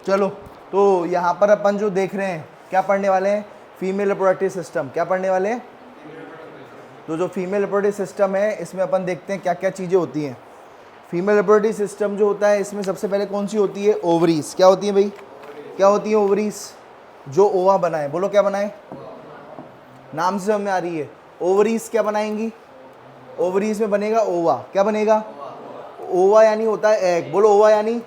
चलो, तो यहाँ पर अपन जो देख रहे हैं क्या पढ़ने वाले हैं, फीमेल रिप्रोडक्टिव सिस्टम। क्या पढ़ने वाले हैं? तो जो फीमेल रिप्रोडक्टिव सिस्टम है इसमें अपन देखते हैं क्या क्या चीज़ें होती हैं। फीमेल रिप्रोडक्टिव सिस्टम जो होता है इसमें सबसे पहले कौन सी होती है? ओवरीज। क्या होती है भाई? क्या होती है ओवरीज? जो ओवा बनाए, बोलो क्या बनाए? नाम से समझ में आ रही है। ओवरीज क्या बनाएंगी? ओवरीज में बनेगा ओवा। क्या बनेगा? ओवा यानी होता है एग। बोलो ओवा यानी,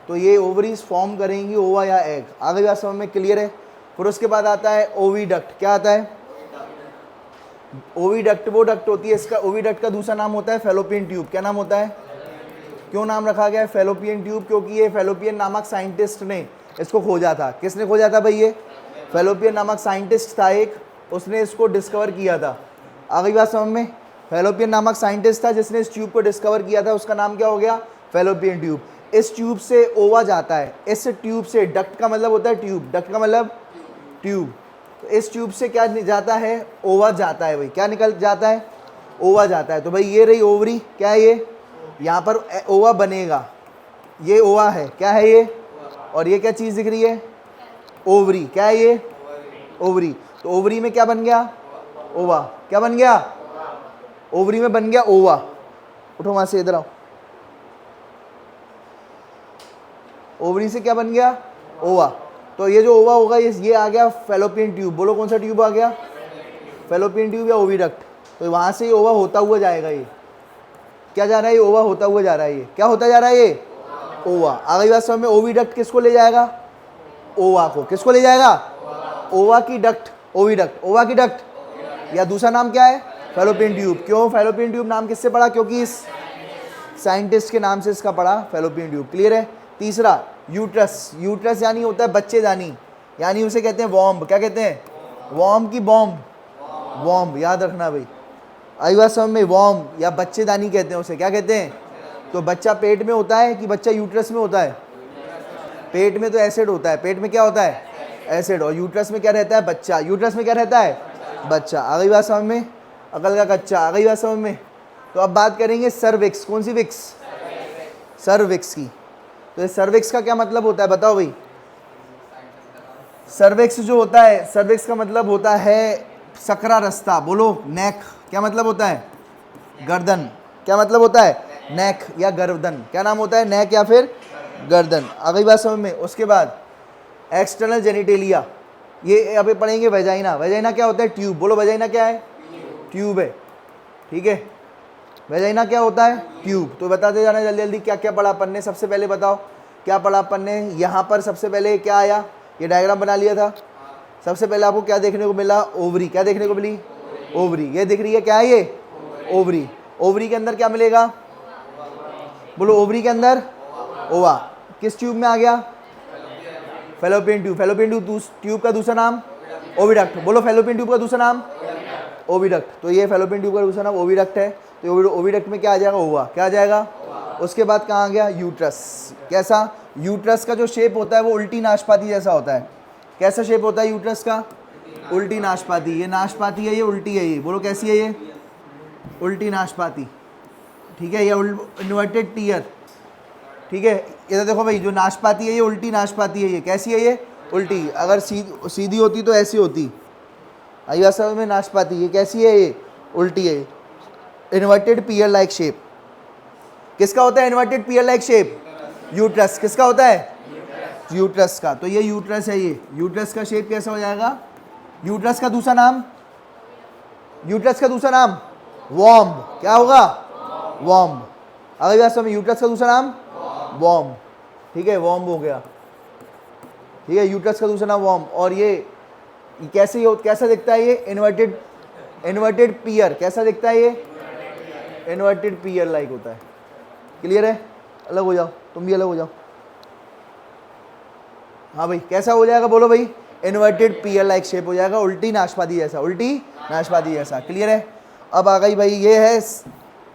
तो ये ओवरीज फॉर्म करेंगी ओवा या एग। आगे बात समझ में क्लियर है? फिर उसके बाद आता है ओविडक्ट। क्या आता है? ओविडक्ट वो डक्ट होती है, इसका ओविडक्ट का दूसरा नाम होता है फेलोपियन ट्यूब। क्या नाम होता है? क्यों नाम रखा गया है फेलोपियन ट्यूब? क्योंकि ये फेलोपियन नामक साइंटिस्ट ने इसको खोजा था। किसने खोजा था भाई? ये फेलोपियन नामक साइंटिस्ट था एक, उसने इसको डिस्कवर किया था। आगे बात समझ में? फेलोपियन नामक साइंटिस्ट था जिसने इस ट्यूब को डिस्कवर किया था, उसका नाम क्या हो गया? Fallopian tube. इस ट्यूब से ओवा जाता है, इस ट्यूब से, डक्ट का मतलब होता है ट्यूब, डक्ट का मतलब ट्यूब। तो इस ट्यूब से क्या जाता है? ओवा जाता है भाई। क्या निकल जाता है? ओवा जाता है। तो भाई ये रही ओवरी। क्या है ये? यहाँ पर ओवा बनेगा, ये ओवा है। क्या है ये? और ये क्या चीज़ दिख रही है? ओवरी। क्या है ये? ओवरी। तो ओवरी में क्या बन गया? ओवा। क्या बन गया? ओवरी में बन गया ओवा। उठो वहां से, इधर आओ। ओवरी से क्या बन गया? ओवा। तो ये जो ओवा होगा ये आ गया फेलोपियन ट्यूब। बोलो कौन सा ट्यूब आ गया? फेलोपियन ट्यूब या ओविडक्ट। तो वहां से ये ओवा होता हुआ जाएगा। ये क्या जा रहा है? ये ओवा होता हुआ जा रहा है। ये क्या होता जा रहा है? ये ओवा। आगे बात समझ में? ओविडक्ट किसको ले जाएगा? ओवा को। किसको ले जाएगा? ओवा की डक्ट, ओविडक्ट। ओवा की डक्ट या दूसरा नाम क्या है? Fallopian tube. क्यों फेलोपियन ट्यूब नाम किससे पड़ा? क्योंकि इस साइंटिस्ट के नाम से इसका पड़ा फेलोपियन ट्यूब। क्लियर है? तीसरा यूट्रस। यूट्रस यानी होता है बच्चेदानी, यानी उसे कहते हैं वॉम्ब। क्या कहते हैं? वॉम्ब की बॉम्ब, वॉम्ब। याद रखना भाई। आई बात समझ में? वॉम्ब या बच्चेदानी कहते हैं उसे। क्या कहते हैं? तो बच्चा पेट में होता है कि बच्चा यूट्रस में होता है? पेट में तो एसिड होता है। पेट में क्या होता है? एसिड। और यूट्रस में क्या रहता है? बच्चा। यूट्रस में क्या रहता है? बच्चा। आ गई बात समझ में? अकल का कच्चा। आ गई बात समझ में? तो अब बात करेंगे सर्विक्स। कौन सी विक्स? सर्विक्स की। तो ये सर्विक्स का क्या मतलब होता है बताओ भाई? सर्विक्स जो होता है, सर्विक्स का मतलब होता है सकरा रास्ता। बोलो नेक। क्या मतलब होता है? गर्दन। क्या मतलब होता है? नेक या गर्दन। क्या नाम होता है? नेक या फिर गर्दन। आ गई बात समझ में? उसके बाद एक्सटर्नल जेनिटेलिया, ये अभी पढ़ेंगे वेजाइना। वेजाइना क्या होता है? ट्यूब। बोलो वेजाइना क्या है? ट्यूब है। ठीक है, वेजाइना क्या होता है? ट्यूब। तो बताते जाना जल्दी जल्दी क्या क्या पढ़ा अपन ने। सबसे पहले बताओ क्या पढ़ा अपन ने। यहाँ पर सबसे पहले क्या आया? ये डायग्राम बना लिया था। सबसे पहले आपको क्या देखने को मिला? ओवरी। क्या देखने को मिली? ओवरी। ये दिख रही है, क्या है ये? ओवरी। ओवरी के अंदर क्या मिलेगा? बोलो ओवरी के अंदर ओवा। किस ट्यूब में आ गया? Fallopian tube. फेलोपियन ट्यूब का दूसरा नाम ओविडक्ट। बोलो फेलोपियन ट्यूब का दूसरा नाम ओविडक्ट। तो ये फेलोपियन ट्यूब का दूसरा नाम ओविडक्ट है। तो ओविडक्ट में क्या आ जाएगा? ओवा। क्या आ जाएगा? उसके बाद कहाँ आ गया? यूट्रस। कैसा? यूट्रस का जो शेप होता है वो उल्टी नाशपाती जैसा होता है। कैसा शेप होता है यूट्रस का? उल्टी नाशपाती। ये नाशपाती है, ये उल्टी है। ये बोलो कैसी है? ये उल्टी नाशपाती। ठीक है, ये इन्वर्टेड टीयर। ठीक है, इधर देखो भाई, जो नाशपाती है ये उल्टी नाशपाती है। ये कैसी है? ये उल्टी। अगर सीधी होती तो ऐसी होती। आई बात समझ में? नाशपाती ये कैसी है? ये उल्टी है। Inverted peer like shape. किसका होता है inverted peer like shape? Uterus. किसका होता है? यूट्रस का। तो ये यूट्रस है। ये यूट्रस का शेप कैसा हो जाएगा? यूट्रस का दूसरा नाम, यूट्रस का दूसरा नाम वॉम्ब। क्या होगा? वॉम्ब। अगर बात समझ, यूट्रस का दूसरा नाम वॉम्ब। ठीक है, वॉम्ब हो गया। ठीक है, यूट्रस का दूसरा नाम वॉम्ब। और ये कैसा दिखता है? ये इन्वर्टेड पीयर। कैसा दिखता है? ये इन्वर्टेड पीयर लाइक होता है। क्लियर है? अलग हो जाओ, तुम भी अलग हो जाओ। हाँ भाई, कैसा हो जाएगा? बोलो भाई। इन्वर्टेड पीयर लाइक शेप हो जाएगा, उल्टी नाशपाती जैसा। उल्टी नाशपाती जैसा। क्लियर है? अब आ गई भाई, ये है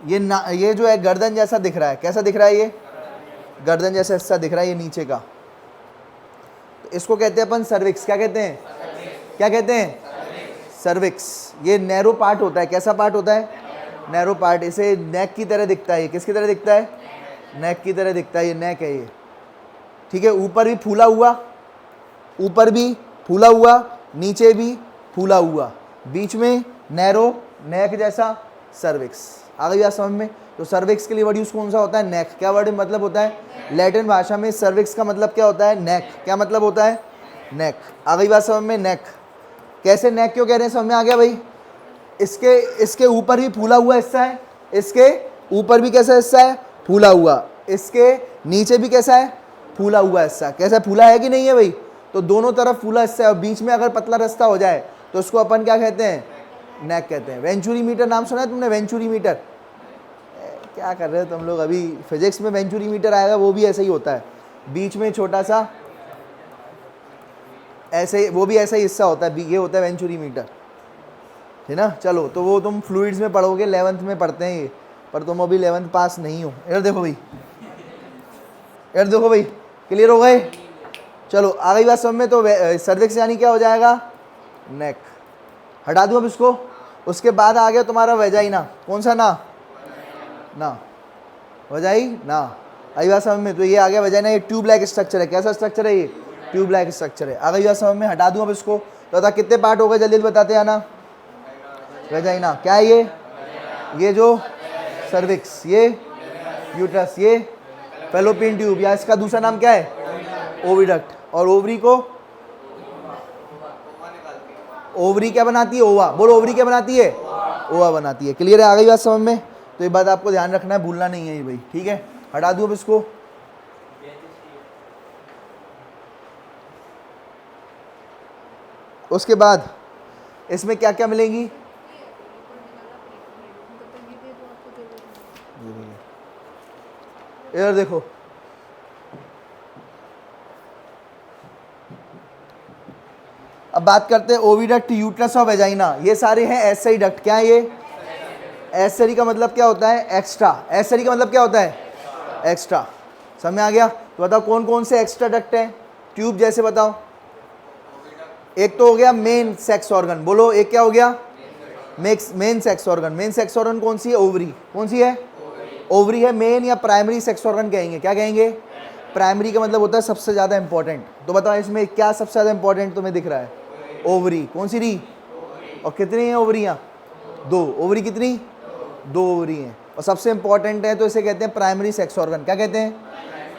ये जो है गर्दन जैसा दिख रहा है। कैसा दिख रहा है? ये गर्दन जैसा हिस्सा दिख रहा है, ये नीचे का। तो इसको कहते हैं अपन सर्विक्स। क्या कहते हैं? क्या कहते हैं? सर्विक्स। ये नैरो पार्ट होता है। कैसा पार्ट होता है? Narrow part. इसे नेक की तरह दिखता है। ये किसकी तरह दिखता है? नेक की तरह दिखता है। ये नेक है। ये ठीक है, ऊपर भी फूला हुआ, ऊपर भी फूला हुआ, नीचे भी फूला हुआ, बीच में नैरो नेक जैसा सर्विक्स। आ गई बात समझ में? तो सर्विक्स के लिए वर्ड यूज कौन सा होता है? नेक। क्या वर्ड मतलब होता है? लैटिन भाषा में सर्विक्स का मतलब क्या होता है? नेक। क्या मतलब होता है? नेक। आ गई बात समझ में? नेक। कैसे नेक क्यों कह रहे हैं, समझ में आ गया भाई? इसके ऊपर भी फूला हुआ हिस्सा है, इसके ऊपर भी कैसा हिस्सा है? फूला हुआ, इसके नीचे भी कैसा है? फूला हुआ हिस्सा। कैसा फूला है कि नहीं है भाई? तो दोनों तरफ फूला हिस्सा है और बीच में अगर पतला रास्ता हो जाए तो उसको अपन क्या कहते हैं? नेक कहते हैं। वेंचुरी मीटर नाम सुना है तुमने? वेंचुरी मीटर क्या कर रहे हो तुम लोग? अभी फिजिक्स में वेंचुरी मीटर आएगा, वो भी ऐसा ही होता है, बीच में छोटा सा ऐसे, वो भी ऐसा ही हिस्सा होता है, ये होता है वेंचुरी मीटर, है ना? चलो, तो वो तुम फ्लूइड्स में पढ़ोगे, 11th में पढ़ते हैं ये, पर तुम अभी 11th पास नहीं हो। इधर देखो भाई, इधर देखो भाई, क्लियर हो गए? चलो, आ गई बात समझ में? तो सर्विक्स यानी क्या हो जाएगा? नेक। हटा दूँ अब इसको। उसके बाद आ गया तुम्हारा वेजाइना। कौन सा ना? ना, वजाई ना। आई बात समझ में? तो ये आ गया वेजाइना, ये ट्यूब लाइक स्ट्रक्चर है। कैसा स्ट्रक्चर है ये? ट्यूब लाइक स्ट्रक्चर है। आ गई बात समझ में? हटा दूँ अब इसको। तो बता कितने पार्ट हो गए, जल्दी बताते आना। वेजाइना क्या है ये जो सर्विक्स, ये यूट्रस, ये फेलोपियन ट्यूब, या इसका दूसरा नाम क्या है? ओविडक्ट। और ओवरी को, ओवरी क्या बनाती है? ओवा। बोलो, ओवरी क्या बनाती है? ओवा बनाती है। क्लियर है? आ गई बात समझ में? तो ये बात आपको ध्यान रखना है, भूलना नहीं है ये भाई, ठीक है? हटा दूँ अब इसको। उसके बाद इसमें क्या क्या मिलेंगी? इधर देखो, अब बात करते हैं ओविडक्ट, यूट्रस और वेजाइना। ये सारे हैं एसआई डक्ट। क्या है ये? एसरी का मतलब क्या होता है? एक्स्ट्रा। एसरी का मतलब क्या होता है? एक्स्ट्रा। समझ में आ गया? तो बताओ कौन कौन से एक्स्ट्रा डक्ट हैं ट्यूब जैसे, बताओ। एक तो हो गया मेन सेक्स ऑर्गन। बोलो, एक क्या हो गया? Main sex organ. Main sex organ कौन सी है? ओवरी। कौन सी है? ओवरी है मेन, या प्राइमरी सेक्स ऑर्गन कहेंगे। क्या कहेंगे? प्राइमरी का मतलब होता है सबसे ज़्यादा इंपॉर्टेंट। तो बताओ इसमें क्या सबसे ज़्यादा इंपॉर्टेंट तुम्हें दिख रहा है? ओवरी। कौन सी रही? और कितनी हैं ओवरियाँ? 2। ओवरी कितनी? 2 ओवरी हैं, और सबसे इंपॉर्टेंट है, तो इसे कहते हैं प्राइमरी सेक्स ऑर्गन। क्या कहते हैं?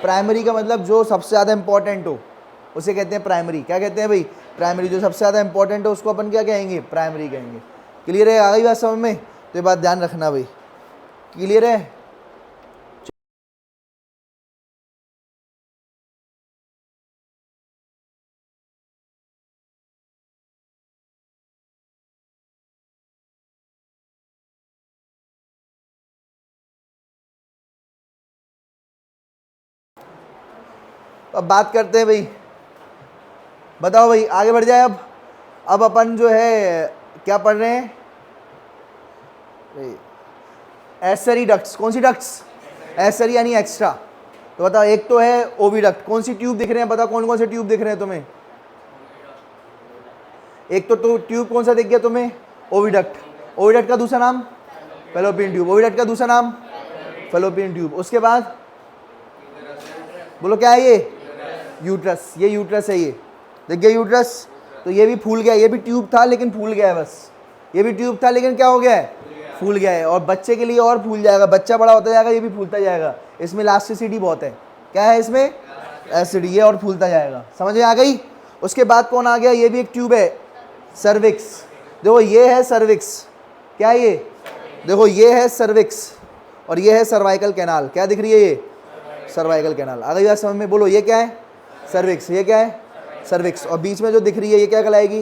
प्राइमरी का मतलब जो सबसे ज़्यादा इंपॉर्टेंट हो उसे कहते हैं प्राइमरी। क्या कहते हैं भाई? प्राइमरी। जो सबसे ज़्यादा इंपॉर्टेंट हो उसको अपन क्या कहेंगे? प्राइमरी कहेंगे। क्लियर है? आ गई बात समझ में? तो ये बात ध्यान रखना भाई। क्लियर है? अब बात करते हैं भाई, बताओ भाई, आगे बढ़ जाए। अब अपन जो है क्या पढ़ रहे हैं? एसरी डक्ट्स। कौन सी डक्ट्स? एसरी यानी एक्स्ट्रा। तो बताओ, एक तो है ओविडक्ट। कौन सी ट्यूब दिख रहे हैं? बताओ कौन कौन से ट्यूब दिख रहे हैं तुम्हें? एक तो ट्यूब कौन सा दिख गया तुम्हें? ओविडक्ट। ओविडक्ट का दूसरा नाम? Fallopian tube. ओविडक्ट का दूसरा नाम? Fallopian tube. उसके बाद बोलो क्या है ये? यूट्रस। ये यूट्रस है, ये देख गया यूट्रस। तो ये भी फूल गया, ये भी ट्यूब था लेकिन फूल गया है बस। ये भी ट्यूब था लेकिन क्या हो गया है? फूल गया है। और बच्चे के लिए और फूल जाएगा, बच्चा बड़ा होता जाएगा, ये भी फूलता जाएगा। इसमें इलास्टिसिटी बहुत है। क्या है इसमें? एसिड। ये और फूलता जाएगा। समझ में आ गई? उसके बाद कौन आ गया? ये भी एक ट्यूब है, सर्विक्स। देखो ये है सर्विक्स। क्या है ये? देखो ये है सर्विक्स, और ये है सर्वाइकल कैनाल। क्या दिख रही है? ये सर्वाइकल कैनाल। आ गई बात समझ में? बोलो, ये क्या है? सर्विक्स। ये क्या है? सर्विक्स। और बीच में जो दिख रही है ये क्या कहलाएगी?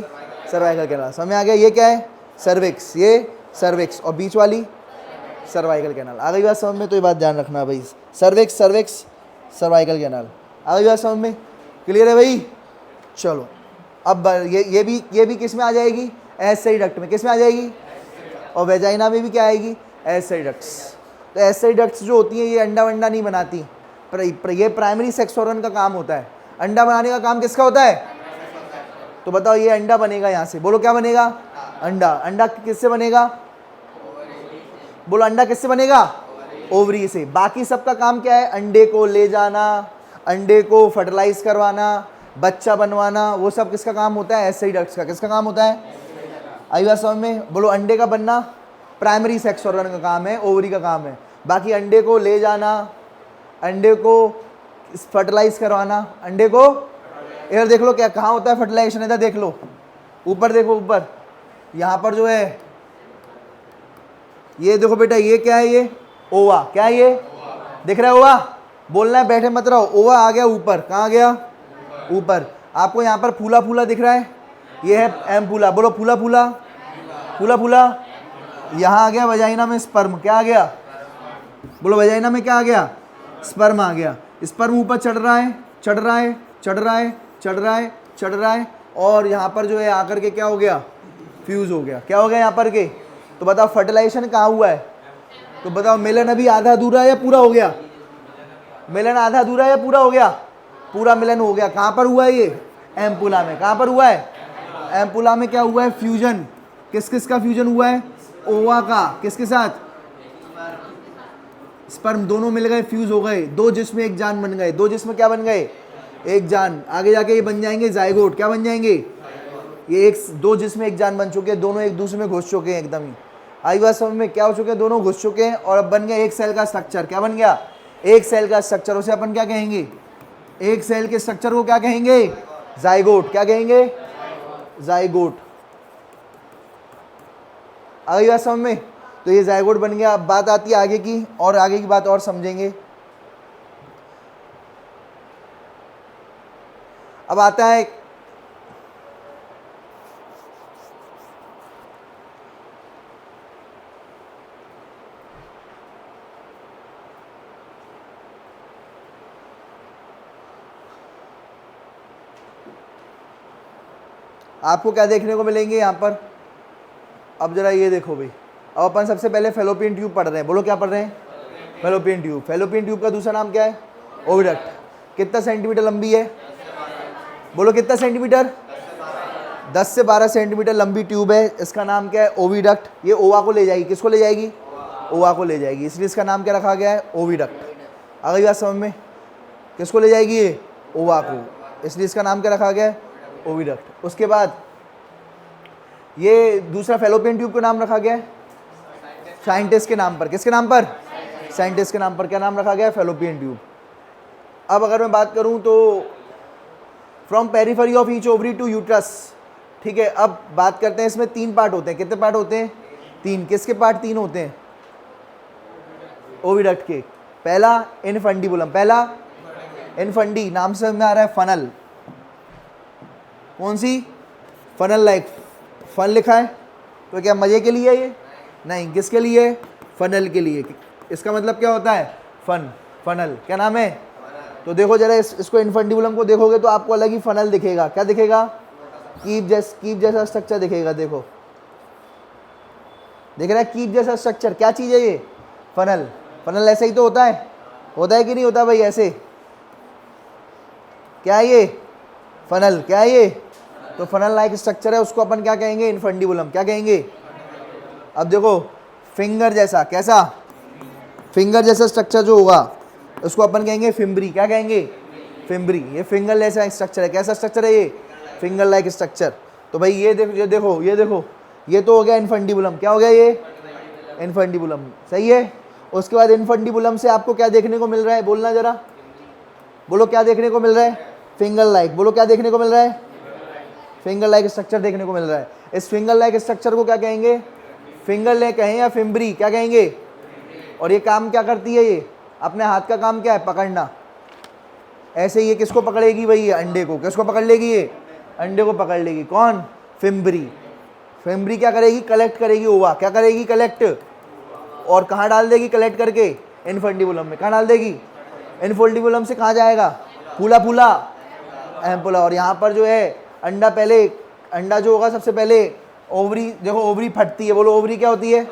Cervical canal. समझ में आ गया? ये क्या है? सर्विक्स। ये सर्विक्स, और बीच वाली सर्वाइकल कैनाल। आ गई बात समझ में? तो ये बात ध्यान रखना भाई, सर्विक्स, सर्विक्स, सर्वाइकल कैनाल। आ गई बात समझ में? क्लियर है भाई? चलो, अब ये भी किस में आ जाएगी? एसआई डक्ट में। किस में आ जाएगी? और वेजाइना में भी क्या आएगी? SI ducts. तो एसआई डक्ट्स जो होती हैं ये अंडा वंडा नहीं बनाती, पर ये प्राइमरी सेक्स ऑर्गन का काम होता है। अंडा बनाने का काम किसका होता है? तो बताओ, ये अंडा बनेगा यहाँ से। बोलो क्या बनेगा? अंडा। अंडा किससे बनेगा? बोलो, अंडा किससे बनेगा? ओवरी से। बाकी सबका काम क्या है? अंडे को ले जाना, अंडे को फर्टिलाइज करवाना, बच्चा बनवाना, वो सब किसका काम होता है? एसआई डक्ट्स का। किसका काम होता है? आई बात समझ में? बोलो अंडे का बनना प्राइमरी सेक्स ऑर्गन का काम है, ओवरी का काम है। बाकी अंडे को ले जाना, अंडे को फर्टिलाइज करवाना, अंडे को इधर देख लो क्या कहाँ होता है फर्टिलाइजेशन, इधर देख लो, ऊपर देखो, ऊपर यहाँ पर जो है ये देखो बेटा, ये क्या है? ये ओवा। क्या है ये? दिख रहा है ओवा? बोलना है, बैठे मत रहो। ओवा आ गया ऊपर। कहाँ आ गया? ऊपर। आपको यहाँ पर फूला फूला दिख रहा है, ये है एम्पुला। बोलो फूला फूला, फूला फूला। यहाँ आ गया वजाइना में स्पर्म। क्या आ गया? बोलो वजाइना में क्या आ गया? स्पर्म आ गया। स्पर्म ऊपर चढ़ रहा है, चढ़ रहा है, चढ़ रहा है, चढ़ रहा है, चढ़ रहा है, और यहाँ पर जो है आकर के क्या हो गया? फ्यूज हो गया। क्या हो गया यहाँ पर के? तो बताओ फर्टिलाइजेशन कहाँ हुआ है? तो बताओ मिलन अभी आधा अधूरा है या पूरा हो गया? मिलन आधा अधूरा है या पूरा हो गया? पूरा मिलन हो गया। कहाँ पर हुआ है ये? एम्पुला में। कहाँ पर हुआ है? एम्पुला में क्या हुआ है? फ्यूजन। किस किस का फ्यूजन हुआ है? ओवा का किसके साथ? स्पर्म। दोनों मिल गए, फ्यूज हो गए, दो जिस्म एक जान बन गए। दो जिस्म क्या बन गए? एक जान। आगे जाके ये बन जाएंगे जाइगोट। क्या बन जाएंगे? ये एक दो जिस्म एक जान बन चुके हैं, दोनों एक दूसरे में घुस चुके हैं एकदम ही। आई बात समझ में? क्या हो चुके हैं? दोनों घुस चुके हैं और अब बन गया एक सेल का स्ट्रक्चर। क्या बन गया? एक सेल का स्ट्रक्चर। उसे अपन क्या कहेंगे? एक सेल के स्ट्रक्चर को क्या कहेंगे? जाइगोट। क्या कहेंगे? जाइगोट। आई बात समझ में? तो ये जाइगोट बन गया। अब बात आती है आगे की, और आगे की बात और समझेंगे। अब आता है आपको क्या देखने को मिलेंगे यहाँ पर? अब जरा ये देखो भाई, अब अपन सबसे पहले फेलोपियन ट्यूब पढ़ रहे हैं। बोलो क्या पढ़ रहे हैं? Fallopian tube. फेलोपियन ट्यूब का दूसरा नाम क्या है? ओविडक्ट। कितना सेंटीमीटर लंबी है? बोलो कितना सेंटीमीटर? 10 से 12 सेंटीमीटर लंबी ट्यूब है। इसका नाम क्या है? ओविडक्ट। ये ओवा को ले जाएगी। किसको ले जाएगी? ओवा को ले जाएगी, इसलिए इसका नाम क्या रखा गया है? ओविडक्ट। आ गई बात समझ में? किसको ले जाएगी ये? ओवा को, इसलिए इसका नाम क्या रखा गया है? ओविडक्ट। उसके बाद ये दूसरा फेलोपियन ट्यूब का नाम रखा गया है साइंटिस्ट के नाम पर। किसके नाम पर? साइंटिस्ट के नाम पर। क्या नाम रखा गया है? Fallopian tube. अब अगर मैं बात करूं तो from periphery of each ovary to uterus, ठीक है। अब बात करते हैं, इसमें 3 पार्ट होते हैं। कितने पार्ट होते हैं? 3। किसके पार्ट 3 होते हैं? ओविडक्ट के। पहला इनफंडिबुलम। पहला इनफंडी, नाम से में आ रहा है फनल। कौन सी? Funnel like. फन लिखा है तो क्या मजे के लिए है ये? नहीं। किसके लिए? फनल के लिए। इसका मतलब क्या होता है? Fun, funnel. क्या नाम है? तो देखो जरा इसको इनफंडिबुलम को देखोगे तो आपको अलग ही फनल दिखेगा। क्या दिखेगा? कीप जैसा स्ट्रक्चर दिखेगा। देखो देख रहा है कीप जैसा स्ट्रक्चर। क्या चीज़ है ये? फनल। फनल ऐसे ही तो होता है, होता है कि नहीं होता भाई? ऐसे। क्या है ये? फनल। क्या है ये? तो फनल लाइक स्ट्रक्चर है, उसको अपन क्या कहेंगे? इनफंडिबुलम। क्या कहेंगे? अब देखो फिंगर जैसा, कैसा? फिंगर जैसा स्ट्रक्चर जो होगा उसको अपन कहेंगे फिम्बरी। क्या कहेंगे? फिम्बरी। ये फिंगर जैसा स्ट्रक्चर है। कैसा स्ट्रक्चर है ये? Finger like structure. तो भाई ये देखो, ये देखो, ये देखो, ये तो हो गया इनफंडिबुलम। क्या हो गया ये? इनफंडिबुलम। सही है। उसके बाद इनफंडिबुलम से आपको क्या देखने को मिल रहा है? बोलना जरा, बोलो क्या देखने को मिल रहा है? Finger like. बोलो क्या देखने को मिल रहा है? फिंगर लाइक स्ट्रक्चर देखने को मिल रहा है। इस फिंगर लाइक स्ट्रक्चर को क्या कहेंगे? फिंगर ले कहें या फिम्बरी? क्या कहेंगे? और ये काम क्या करती है? ये अपने हाथ का काम क्या है? पकड़ना। ऐसे ये किसको पकड़ेगी भाई? ये अंडे को। किसको पकड़ लेगी? ये अंडे को पकड़ लेगी। कौन? फिम्बरी। फिम्बरी क्या करेगी? कलेक्ट करेगी ओवा। क्या करेगी? कलेक्ट। और कहाँ डाल देगी कलेक्ट करके? इनफंडिबुलम में। कहाँ डाल देगी? इनफंडिबुलम से कहाँ जाएगा? फूला फूला एम्पुला। और यहाँ पर जो है अंडा, पहले अंडा जो होगा सबसे पहले ओवरी। देखो ओवरी फटती है। बोलो ओवरी क्या होती है?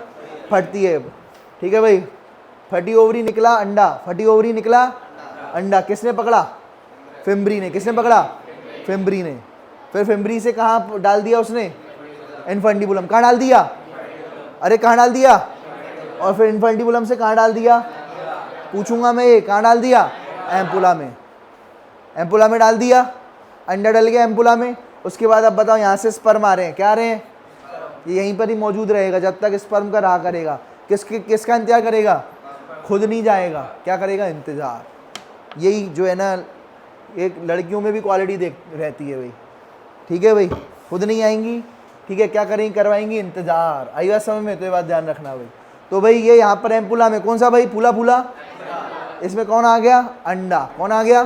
फटती है। ठीक है भाई। फटी ओवरी निकला अंडा, फटी ओवरी निकला अंडा। किसने पकड़ा? फिम्बरी ने। किसने पकड़ा? फिम्बरी ने। फिर फिम्बरी से कहाँ डाल दिया उसने? इनफंडिबुलम। कहाँ डाल दिया? अरे कहाँ डाल दिया? और फिर इनफंडिबुलम से कहाँ डाल दिया? पूछूंगा मैं, ये कहाँ डाल दिया? एम्पुला में। एम्पुला में डाल दिया, अंडा डल गया एम्पुला में। उसके बाद अब बताओ यहाँ से स्पर्म आ रहे हैं, क्या आ रहे हैं? ये यहीं पर ही मौजूद रहेगा जब तक स्पर्म का रहा करेगा। किसका इंतजार करेगा? खुद नहीं जाएगा, क्या करेगा? इंतज़ार। यही जो है ना, एक लड़कियों में भी क्वालिटी देख रहती है भाई, ठीक है भाई, खुद नहीं आएंगी, ठीक है, क्या करेंगी? करवाएंगी इंतज़ार। आई बात समझ में? तो ये बात ध्यान रखना भाई। तो भाई ये यहाँ पर एम्पुला में कौन सा भाई? फूला फूला, इसमें कौन आ गया? अंडा। कौन आ गया?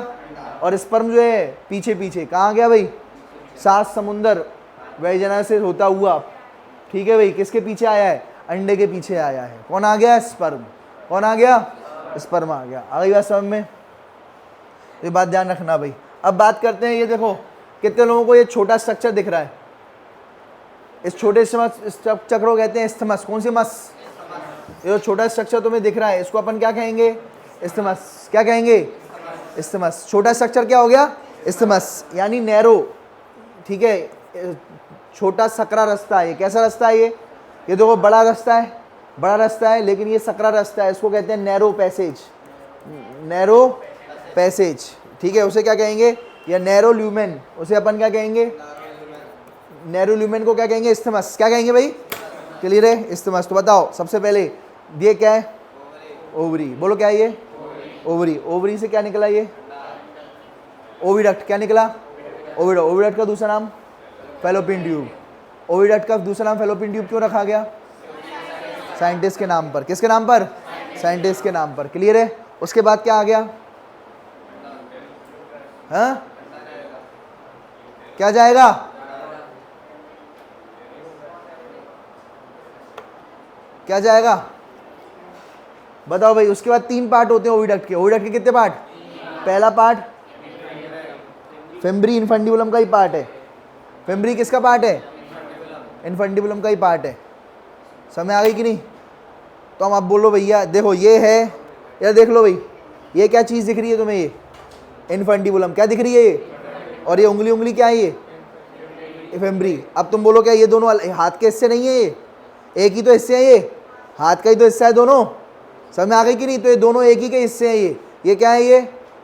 और स्पर्म जो है पीछे पीछे कहाँ आ गया भाई? 7 समुंदर वैजना से होता हुआ, ठीक है भाई, किसके पीछे आया है? अंडे के पीछे आया है। कौन आ गया? स्पर्म। कौन आ गया? स्पर्म आ गया। आ गई बात समझ में? ये बात ध्यान रखना भाई। अब बात करते हैं, ये देखो कितने लोगों को ये छोटा स्ट्रक्चर दिख रहा है? इस छोटे स्ट्रक्चर को कहते हैं इस्थमस। कौन सी मस? ये जो छोटा स्ट्रक्चर तुम्हें दिख रहा है इसको अपन क्या कहेंगे? इस्थमस। क्या कहेंगे? इस्थमस। छोटा स्ट्रक्चर क्या हो गया? इस्थमस, यानी नैरो, ठीक है, छोटा सकरा रास्ता है। कैसा रास्ता है ये देखो बड़ा रास्ता है, बड़ा रास्ता है, लेकिन ये सकरा रास्ता है, इसको कहते हैं नैरो पैसेज। नैरो पैसेज, ठीक है, उसे क्या कहेंगे? या नैरो ल्यूमेन, उसे अपन क्या कहेंगे? नैरो ल्यूमेन को क्या कहेंगे? इस्थमस। क्या कहेंगे भाई? क्लियर है? इस्थमस। तो बताओ सबसे पहले ये क्या है? ओवरी। बोलो क्या है ये? ओवरी। ओवरी से क्या निकला? ये ओविडक्ट। क्या निकला? ओविडक्ट। ओविडक्ट का दूसरा नाम फैलोपियन ट्यूब। ओविडक्ट का दूसरा नाम फैलोपियन ट्यूब क्यों रखा गया? साइंटिस्ट के नाम पर। किसके नाम पर? साइंटिस्ट के नाम पर। क्लियर है? उसके बाद क्या आ गया? हाँ, क्या जाएगा? क्या जाएगा? बताओ भाई। उसके बाद 3 पार्ट होते हैं ओविडक्ट के। ओविडक्ट के कितने पार्ट? पहला पार्ट फेम्ब्री इनफंडिबुलम का ही पार्ट है। फेम्ब्री किसका पार्ट है? इनफंडिबुलम का ही पार्ट है। समझ आ गई कि नहीं? तो हम आप बोलो भैया देखो ये है, यार देख लो भाई, ये क्या चीज़ दिख रही है तुम्हें? ये इनफंडिबुलम। क्या दिख रही है ये? और ये उंगली उंगली क्या है? ये फेम्ब्री। अब तुम बोलो क्या ये दोनों हाथ के हिस्से नहीं है? ये एक ही तो हिस्से हैं, ये हाथ का ही तो हिस्सा है दोनों। समझ आ गई कि नहीं? तो ये दोनों एक ही के हिस्से हैं। ये क्या है? ये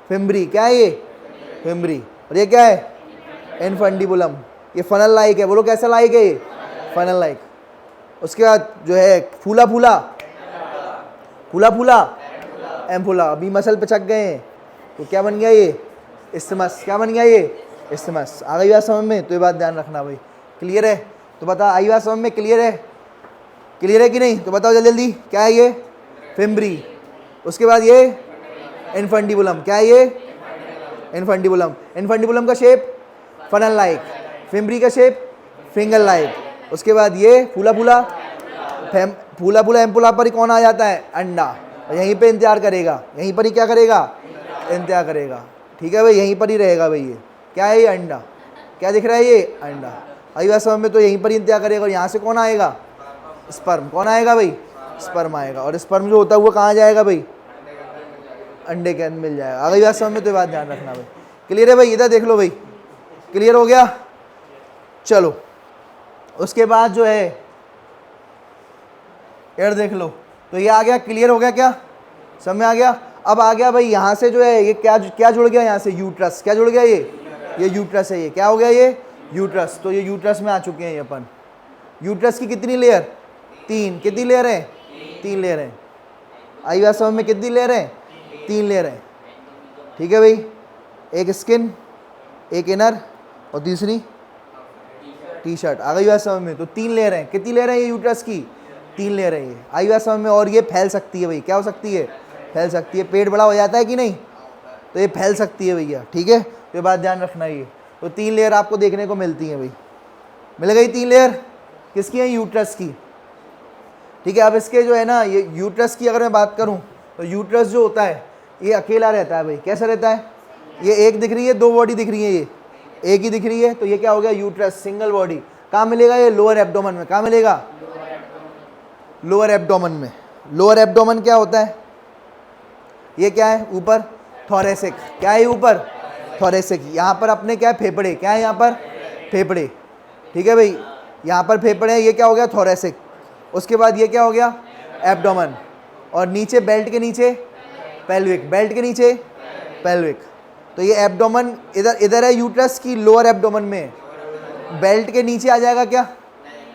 फेम्ब्री। क्या है ये? फेम्ब्री। और ये क्या है? इनफंडिबुलम। ये फनल लाइक है। बोलो कैसा लाइक है? ये फनल लाइक। उसके बाद जो है फूला फूला, फूला फूला एम्पुला। अभी मसल पे चक गए हैं तो क्या बन गया? ये इस्थमस। क्या बन गया? ये इस्थमस। आ गई बात समझ में? तो ये बात ध्यान रखना भाई। क्लियर है? तो बता, आई बात समझ में? क्लियर है? क्लियर है कि नहीं? तो बताओ जल्दी जल्दी, क्या है ये? फेम्ब्री। उसके बाद ये इनफंडिबुलम। क्या है ये? इनफंडिबुलम। इनफंडिबुलम का शेप फनल लाइक, फेम्ब्री का शेप फिंगर लाइक। उसके बाद ये फूला फूला, फूला फूला एम्पुला पर ही कौन आ जाता है? अंडा। और यहीं पे इंतजार करेगा, यहीं पर ही क्या करेगा? इंतजार करेगा। ठीक है भाई, यहीं पर ही रहेगा भाई। ये क्या है? ये अंडा। क्या दिख रहा है? ये अंडा। आई बात समझ में? तो यहीं पर ही इंतजार करेगा। और यहाँ से कौन आएगा? स्पर्म। कौन आएगा भाई? स्पर्म आएगा। और स्पर्म जो होता है वो कहाँ जाएगा भाई? अंडे के अंदर मिल जाएगा। आ गई बात समझ में? तो ये बात ध्यान रखना भाई। क्लियर है भाई? इधर देख लो भाई, क्लियर हो गया? चलो उसके बाद जो है यार देख लो, तो ये आ गया। क्लियर हो गया? क्या समझ में आ गया? अब आ गया भाई यहाँ से जो है ये क्या जुड़ गया यहाँ से? यूट्रस। क्या जुड़ गया? ये यूट्रस है। ये क्या हो गया? ये यूट्रस। तो ये यूट्रस में आ चुके हैं ये अपन। यूट्रस की कितनी लेयर? 3। कितनी लेयर है? 3 लेयर है। आई बात समझ में? कितनी लेयर है? 3 लेयर है। ठीक है भाई, एक स्किन, एक इनर और तीसरी टी शर्ट। आ गई बात समझ में? तो 3 लेयर है। कितनी लेयर है ये यूट्रस की? 3 लेयर है ये। आई बात समझ में? और ये फैल सकती है भाई। क्या हो सकती है? फैल सकती है। पेट बड़ा हो जाता है कि नहीं? तो ये फैल सकती है भैया। ठीक है, तो ये बात ध्यान रखना। ये तो 3 लेयर आपको देखने को मिलती हैं भाई। मिल गई 3 लेयर किसकी है? यूट्रस की। ठीक है, अब इसके जो है ना ये यूट्रस की अगर मैं बात करूं तो यूट्रस जो होता है ये अकेला रहता है भाई। कैसा रहता है? ये एक दिख रही है, 2 बॉडी दिख रही है, ये एक ही दिख रही है, तो ये क्या हो गया? Uterus, single body. कहाँ मिलेगा ये? लोअर एब्डोमेन में। कहाँ मिलेगा? लोअर एब्डोमेन में। लोअर एब्डोमेन क्या होता है? ये क्या है? ऊपर थोरेसिक। क्या है? ऊपर थोरेसिक। यहाँ पर अपने क्या है? फेफड़े। क्या है यहाँ पर? फेफड़े। ठीक है भाई, यहाँ पर फेफड़े हैं। ये क्या हो गया? थोरेसिक। उसके बाद ये क्या हो गया? एब्डोमेन। और नीचे बेल्ट के नीचे पेल्विक। बेल्ट के नीचे पेल्विक। तो ये एब्डोमेन इधर इधर है यूट्रस की लोअर एब्डोमेन में, बेल्ट के नीचे आ जाएगा क्या?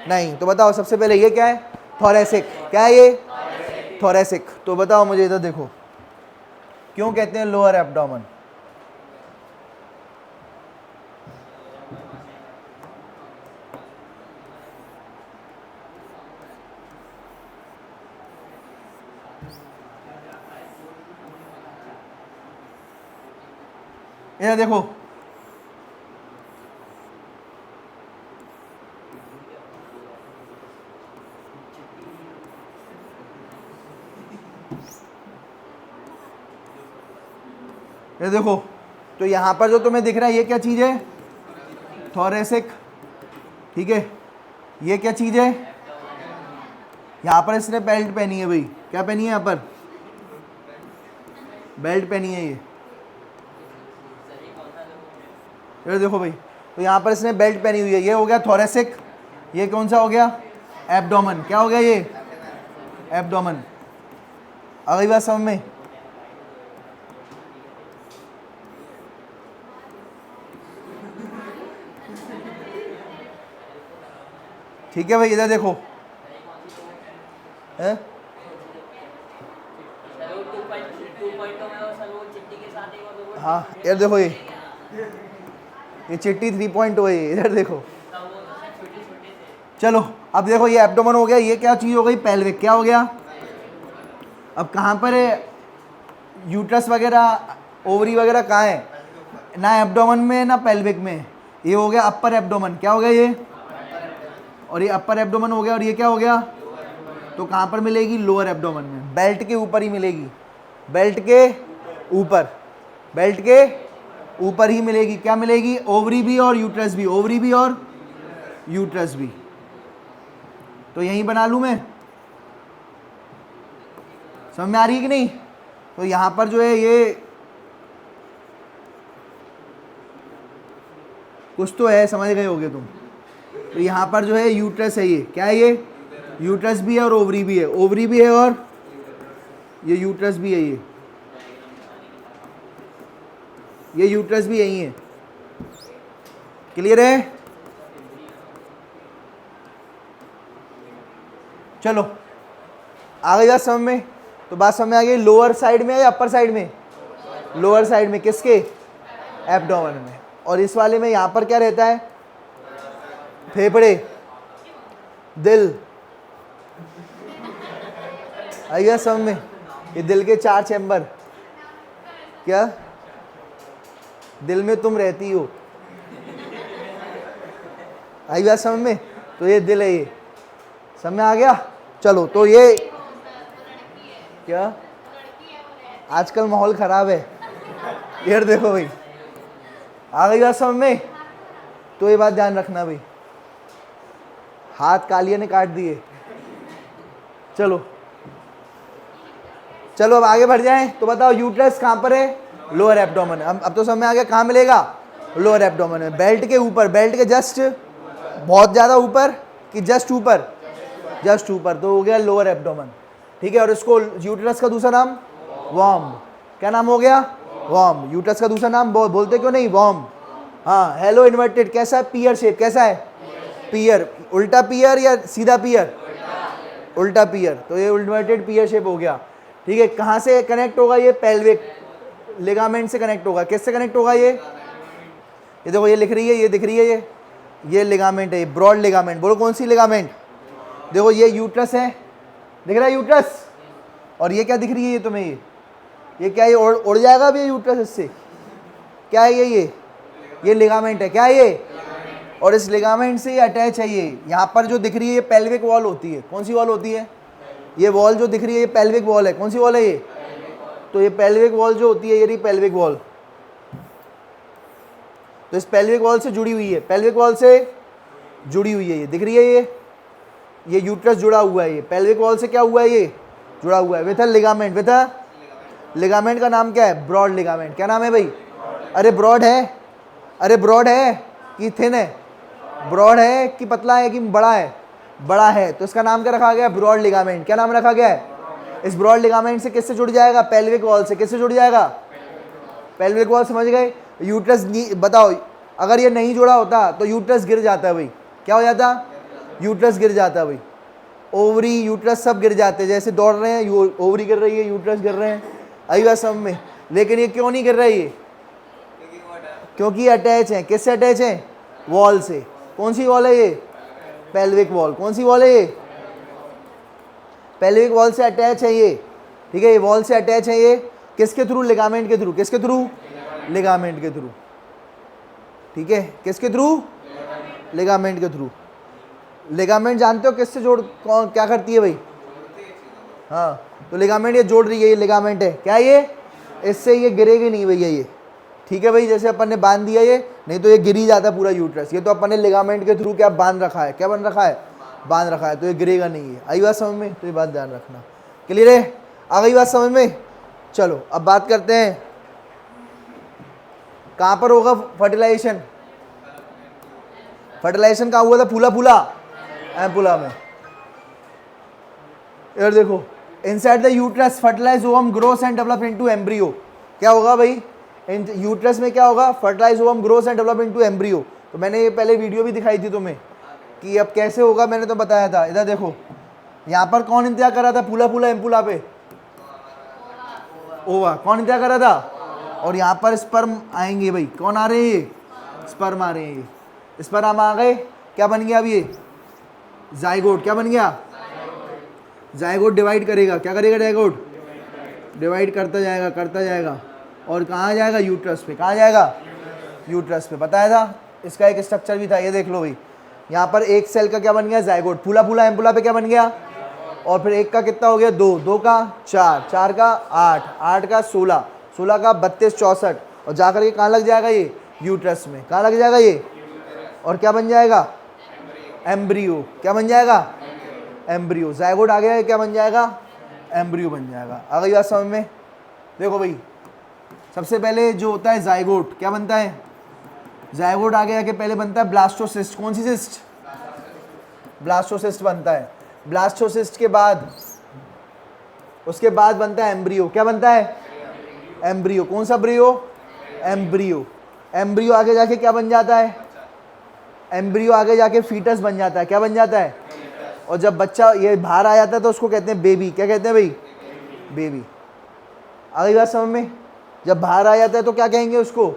नहीं। तो बताओ सबसे पहले ये क्या है? थोरेसिक। क्या है ये? थोरेसिक। तो बताओ मुझे, इधर देखो, क्यों कहते हैं लोअर एब्डोमेन? ये देखो, ये देखो, तो यहां पर जो तुम्हें दिख रहा है ये क्या चीज है? थोरेसिक। ठीक है, ये क्या चीज है? यहां पर इसने बेल्ट पहनी है भाई। क्या पहनी है? यहां पर बेल्ट पहनी है ये देखो भाई, तो यहां पर इसने बेल्ट पहनी हुई है। ये हो गया थोरेसिक। ये कौन सा हो गया? एब्डोमेन। क्या हो गया ये? एब्डोमेन। अगली बात समझ में? ठीक है भाई, इधर देखो है? हाँ यार देखो, ये चिट्टी 3.0 है, इधर देखो। चलो अब देखो, ये एब्डोमेन हो गया। ये क्या चीज हो गई? पेल्विक। क्या हो गया? अब कहाँ पर है यूट्रस वगैरह, ओवरी वगैरह कहाँ है? ना एब्डोमेन में ना पेल्विक में। ये हो गया अपर एब्डोमेन। क्या हो गया ये? और ये अपर एब्डोमेन हो गया। और ये क्या हो गया? तो कहाँ पर मिलेगी? लोअर एब्डोमेन में, बेल्ट के ऊपर ही मिलेगी। बेल्ट के ऊपर, बेल्ट के ऊपर ही मिलेगी। क्या मिलेगी? ओवरी भी और यूट्रस भी। ओवरी भी और यूट्रस भी। तो यहीं बना लूं मैं? समझ में आ रही है कि नहीं? तो यहां पर जो है ये कुछ तो है, समझ गए होगे तुम। तो यहां पर जो है यूट्रस है। ये क्या है? ये यूट्रस भी है और ओवरी भी है। ओवरी भी है और ये यूट्रस भी है। ये यूट्रस भी यही है। क्लियर है? चलो आ गई बात समझ में? तो बात समझ में आ गई। लोअर साइड में या अपर साइड में? लोअर साइड में। किसके? एब्डोमेन में। और इस वाले में यहां पर क्या रहता है? फेफड़े, दिल। आई बात समझ में? ये दिल के 4 चैम्बर। क्या? दिल में तुम रहती हो। आई बात समझ में? तो ये दिल है। ये समझ में आ गया? चलो, तो ये क्या, आजकल माहौल खराब है यार। देखो भाई, आ गई बात समझ में? तो ये बात ध्यान रखना भाई, हाथ कालिया ने काट दिए। चलो चलो अब आगे बढ़ जाएं। तो बताओ यूट्रस कहां पर है? Lower abdomen. अब तो समझ में आ गया कहां मिलेगा? लोअर एब्डोमेन में, बेल्ट के ऊपर। बेल्ट के जस्ट बहुत ज्यादा ऊपर कि जस्ट ऊपर? जस्ट ऊपर। तो हो गया लोअर एब्डोमेन। ठीक है। और इसको यूट्रस का दूसरा नाम वॉर्म। क्या नाम हो गया? वॉर्म। यूट्रस का दूसरा नाम बोलते क्यों नहीं? वॉर्म। हाँ, हेलो इन्वर्टेड। कैसा है? पियर शेप। कैसा है? पियर। उल्टा पियर या सीधा पियर? उल्टा पियर। तो ये इन्वर्टेड पियर शेप हो गया। ठीक है। कहाँ से कनेक्ट होगा ये? पेल्विक लिगामेंट से कनेक्ट होगा। किससे कनेक्ट होगा ये? देखो, ये लिख रही है, ये दिख रही है, ये लिगामेंट है, ब्रॉड लिगामेंट। बोलो कौन सी लिगामेंट? देखो, ये यूट्रस है, दिख रहा है यूट्रस। और ये क्या दिख रही है ये तुम्हें? ये क्या? ये उड़ जाएगा अभी यूट्रस इससे। क्या है ये लिगामेंट है। क्या है ये? और इस लिगामेंट से ये अटैच है। ये यहाँ पर जो दिख रही है ये पेल्विक वॉल होती है। कौन सी वॉल होती है? ये वॉल जो दिख रही है ये पेल्विक वॉल है। कौन सी वॉल है ये? तो ये पेल्विक वॉल जो होती है, ये रही पेल्विक वॉल। तो इस पेल्विक वॉल से जुड़ी हुई है, पेल्विक वॉल से जुड़ी हुई है। ये दिख रही है, ये यूट्रस जुड़ा हुआ है। ये पेल्विक वॉल से क्या हुआ है? ये जुड़ा हुआ है with a ligament. With a ligament का नाम क्या है? Broad ligament. क्या नाम है भाई? अरे ब्रॉड है, अरे ब्रॉड है कि थिन है? ब्रॉड है कि पतला है कि बड़ा है? बड़ा है। तो इसका नाम क्या रखा गया? Broad ligament. क्या नाम रखा गया है? इस ब्रॉड लिगामेंट से किससे जुड़ जाएगा? पेल्विक वॉल से। किससे जुड़ जाएगा? पेल्विक वॉल समझ गए। यूट्रस बताओ, अगर ये नहीं जुड़ा होता तो यूट्रस गिर जाता है भाई। क्या हो जाता? यूट्रस गिर जाता है भाई। ओवरी यूट्रस सब गिर जाते हैं, जैसे दौड़ रहे हैं ओवरी गिर रही है, यूट्रस गिर रहे हैं, आई बात समझ में। लेकिन ये क्यों नहीं गिर रही है? क्योंकि अटैच है। किससे अटैच है? वॉल से। कौन सी वॉल है ये? Pelvic wall. कौन सी वॉल है ये? पेल्विक वॉल से अटैच है ये, ठीक है। ये वॉल से अटैच है ये, किसके थ्रू? लिगामेंट के थ्रू। किसके थ्रू? लिगामेंट के थ्रू, ठीक है। किसके थ्रू? लिगामेंट के थ्रू। लिगामेंट जानते हो किससे जोड़, कौन क्या करती है भाई? हाँ, तो लिगामेंट ये जोड़ रही है, ये लिगामेंट है क्या ये? इससे ये गिरेगी नहीं भैया ये, ठीक है भाई। जैसे अपन ने बांध दिया ये, नहीं तो ये गिर ही जाता पूरा यूट्रस। ये तो अपन ने लिगामेंट के थ्रू क्या बांध रखा है? क्या बन रखा है? बांध रखा है, तो ये गिरेगा नहीं है। आई बात समझ में? तो ये बात ध्यान रखना। क्लियर है? आ गई बात समझ में? चलो अब बात करते हैं कहाँ पर होगा फर्टिलाइजेशन। फर्टिलाइजेशन कहाँ हुआ था? फूला फूला एम्पुला में। इधर देखो, inside the uterus fertilise ovum grows and develop into embryo. क्या होगा भाई? यूट्रस में क्या होगा? Fertilise ovum grows and develop into embryo. तो मैंने ये पहले वीडियो भी दिखाई थी तुम्हें कि अब कैसे होगा, मैंने तो बताया था। इधर देखो, यहाँ पर कौन इंतजार कर रहा था फूला फूला एम्पुला पे? ओवा। कौन इंतजार कर रहा था? और यहाँ पर स्पर्म आएंगे भाई। कौन आ रहे हैं? स्पर्म आ रहे हैं। स्पर्म आ गए, क्या बन गया अब ये? जाइगोट। क्या बन गया? जाइगोट डिवाइड करेगा। क्या करेगा? जाइगोट डिवाइड करता जाएगा, करता जाएगा, और कहाँ जाएगा? यूट्रस पे। कहाँ जाएगा? यूट्रस पे। बताया था, इसका एक स्ट्रक्चर भी था, ये देख लो भाई। यहाँ पर एक सेल का क्या बन गया? जाइगोट। फूला फूला एम्पुला पे क्या बन गया? और फिर एक का कितना हो गया? दो, दो का चार, चार का आठ, आठ का 16, 16 का 32, 64, और जाकर के कहाँ लग जाएगा ये? यूट्रस में। कहाँ लग जाएगा ये? और क्या बन जाएगा? एम्ब्रियो। क्या बन जाएगा? एम्ब्रियो। जाइगोट आ गया, क्या बन जाएगा? एम्ब्रियो बन जाएगा। आ गई बात समझ में? देखो भाई, सबसे पहले जो होता है जाइगोट, क्या बनता है? जाइगोट आ गया कि पहले बनता है ब्लास्टोसिस्ट। कौन सी सिस्ट? ब्लास्टोसिस्ट बनता है। ब्लास्टोसिस्ट के बाद, उसके बाद बनता है एम्ब्रियो। क्या बनता है? एम्ब्रियो। कौन सा ब्रियो? एम्ब्रियो। एम्ब्रियो आगे जाके क्या बन जाता है? एम्ब्रियो आगे जाके फीटस बन जाता है। क्या बन जाता है? और जब बच्चा ये बाहर आ जाता है तो उसको कहते हैं बेबी। क्या कहते हैं भाई? बेबी। आ गई बात समझ में? जब बाहर आ जाता है तो क्या कहेंगे उसको?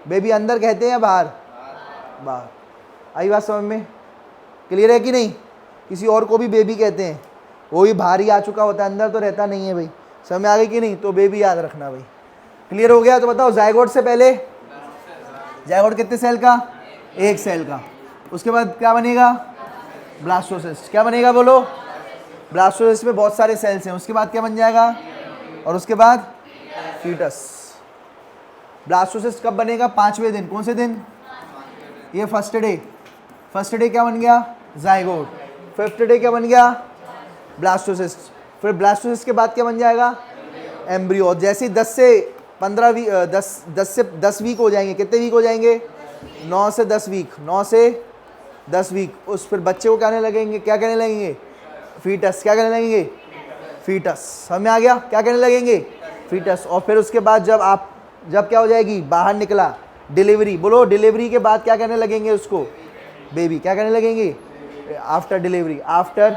बेबी। अंदर कहते हैं या बाहर? बाहर। आई बात समझ में? क्लियर है कि नहीं? किसी और को भी बेबी कहते हैं, वो भी बाहर ही आ चुका होता है, अंदर तो रहता नहीं है भाई। समझ में आ गई कि नहीं? तो बेबी याद रखना भाई। क्लियर हो गया? तो बताओ, जाइगोट से पहले, जाइगोट कितने सेल का? एक सेल का। उसके बाद क्या बनेगा? ब्लास्टोसिस्ट। क्या बनेगा बोलो? ब्लास्टोसिस्ट में बहुत सारे सेल्स हैं। उसके बाद क्या बन जाएगा? और उसके बाद फीटस। ब्लास्टोसिस्ट कब बनेगा? 5वें दिन। कौन से दिन? ये फर्स्ट डे। फर्स्ट डे क्या बन गया? जाइगोट। फिफ्थ डे क्या बन गया? ब्लास्टोसिस्ट। फिर ब्लास्टोसिस्ट के बाद क्या बन जाएगा? एम्ब्रियो। और जैसे 10 से 15 वीक, 10 से 10 वीक हो जाएंगे। कितने वीक हो जाएंगे? 9 से 10 वीक। 9 से 10 वीक। उस फिर बच्चे को कहने लगेंगे, क्या कहने लगेंगे? फीटस। क्या कहने लगेंगे? फीटस। समझ में आ गया? क्या कहने लगेंगे? फीटस। और फिर उसके बाद जब क्या हो जाएगी? बाहर निकला, डिलीवरी। बोलो, डिलीवरी के बाद क्या कहने लगेंगे उसको? बेबी। क्या कहने लगेंगे? After delivery. आफ्टर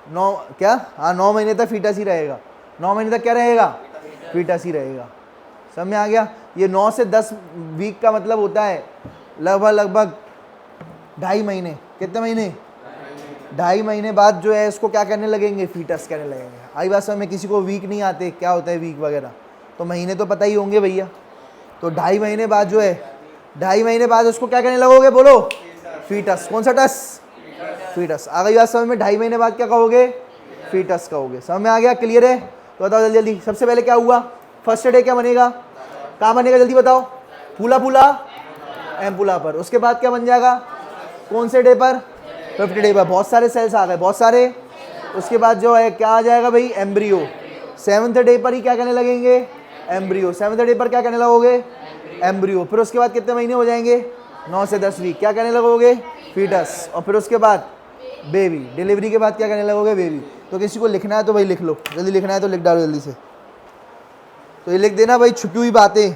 9, क्या? हाँ, 9 महीने तक फीटस ही रहेगा। 9 महीने तक क्या रहेगा? फीटस ही रहेगा। समझ में आ गया? ये 9 से 10 वीक का मतलब होता है लगभग 2.5 महीने। कितने महीने? 2.5 महीने बाद जो है इसको क्या करने लगेंगे? फीटस कहने लगेंगे। आई बात समझ में? किसी को वीक नहीं आते, क्या होता है वीक वगैरह, तो महीने तो पता ही होंगे भैया। तो 2.5 महीने बाद जो है, 2.5 महीने बाद उसको क्या कहने लगोगे? बोलो, फीटस। कौन सा टस? फीटस। आ गई बात समझ में? 2.5 महीने बाद क्या कहोगे? फीटस कहोगे। समझ में आ गया? क्लियर है? तो बताओ जल्दी जल्दी। सबसे पहले क्या हुआ? फर्स्ट डे क्या बनेगा? कहाँ बनेगा? जल्दी बताओ। फूला फूला एम्पुला पर। उसके बाद क्या बन जाएगा? कौन से डे पर? 5th डे पर। बहुत सारे सेल्स आ गए, बहुत सारे। उसके बाद जो है क्या आ जाएगा भाई? एम्ब्रियो। 7th डे पर ही क्या कहने लगेंगे? एम्ब्रियो। 7th डे पर क्या कहने लगोगे? एम्ब्रियो। फिर उसके बाद कितने महीने हो जाएंगे? 9 से 10 वीक। क्या कहने लगोगे? फीटस। और फिर उसके बाद बेबी। डिलीवरी के बाद क्या कहने लगोगे? बेबी। तो किसी को लिखना है तो भाई लिख लो, जल्दी लिखना है तो लिख डालो जल्दी से। तो ये लिख देना भाई, छुपी हुई बातें।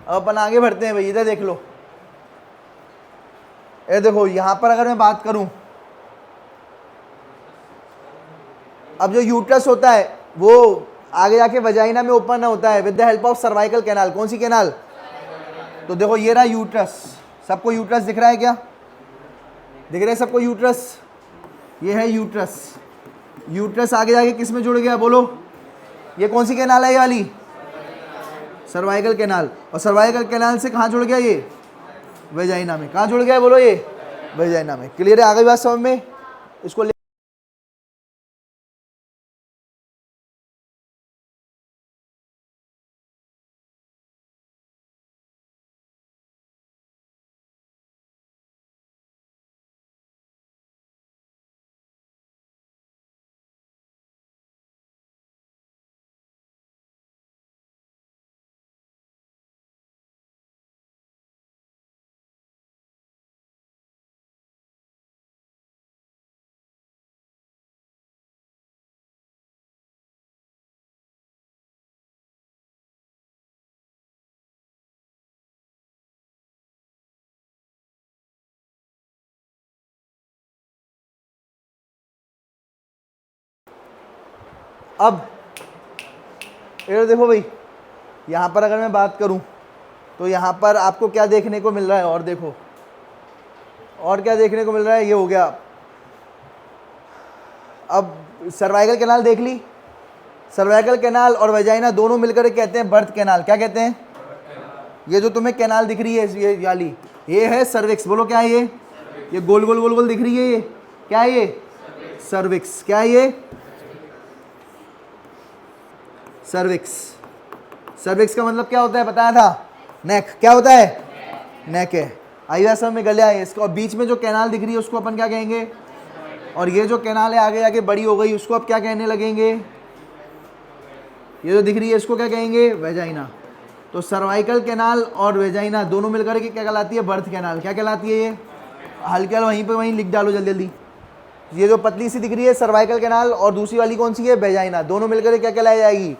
अब अपन आगे बढ़ते हैं भाई, इधर देख लो। ये देखो यहां पर अगर मैं बात करूं, अब जो यूट्रस होता है वो आगे जाके वजाइना में ओपन होता है with the help of cervical canal. कौन सी कैनाल? तो देखो ये रहा यूट्रस। सबको यूट्रस दिख रहा है क्या? दिख रहा है सबको यूट्रस? ये है यूट्रस। यूट्रस आगे जाके किस में जुड़ गया बोलो? ये कौन सी कैनाल है? ये वाली सर्वाइकल कैनाल। और सर्वाइकल कैनाल से कहाँ जुड़ गया? ये वेजाइना में। कहाँ जुड़ गया बोलो? ये वेजाइना में। क्लियर है? आगे बात समझ में? इसको अब ये देखो भाई, यहाँ पर अगर मैं बात करूँ तो यहाँ पर आपको क्या देखने को मिल रहा है? और देखो और क्या देखने को मिल रहा है? ये हो गया। अब सर्वाइकल कैनाल देख ली। सर्वाइकल कैनाल और वेजाइना दोनों मिलकर कहते हैं बर्थ कैनाल। क्या कहते हैं? ये जो तुम्हें कैनाल दिख रही है ये वाली, ये है सर्विक्स। बोलो क्या है? ये गोल गोल गोल गोल दिख रही है, ये क्या है? ये सर्विक्स। क्या है ये? सर्विक्स। सर्विक्स का मतलब क्या होता है बताया था, नेक। क्या होता है, नेक है। आइए सब में गले आए इसको। और बीच में जो कैनाल दिख रही है उसको अपन क्या कहेंगे, और ये जो कैनाल है आगे आगे बड़ी हो गई उसको अब क्या कहने लगेंगे, ये जो दिख रही है इसको क्या कहेंगे, वेजाइना। तो सर्वाइकल कैनाल और वेजाइना दोनों मिलकर के क्या कहलाती है, बर्थ कैनाल। क्या कहलाती है ये, हल्के वहीं पे वहीं लिख डालो जल्दी जल्दी। ये जो पतली सी दिख रही है सर्वाइकल कैनाल और दूसरी वाली कौन सी है, वेजाइना, दोनों मिलकर के क्या कहलाई जाएगी,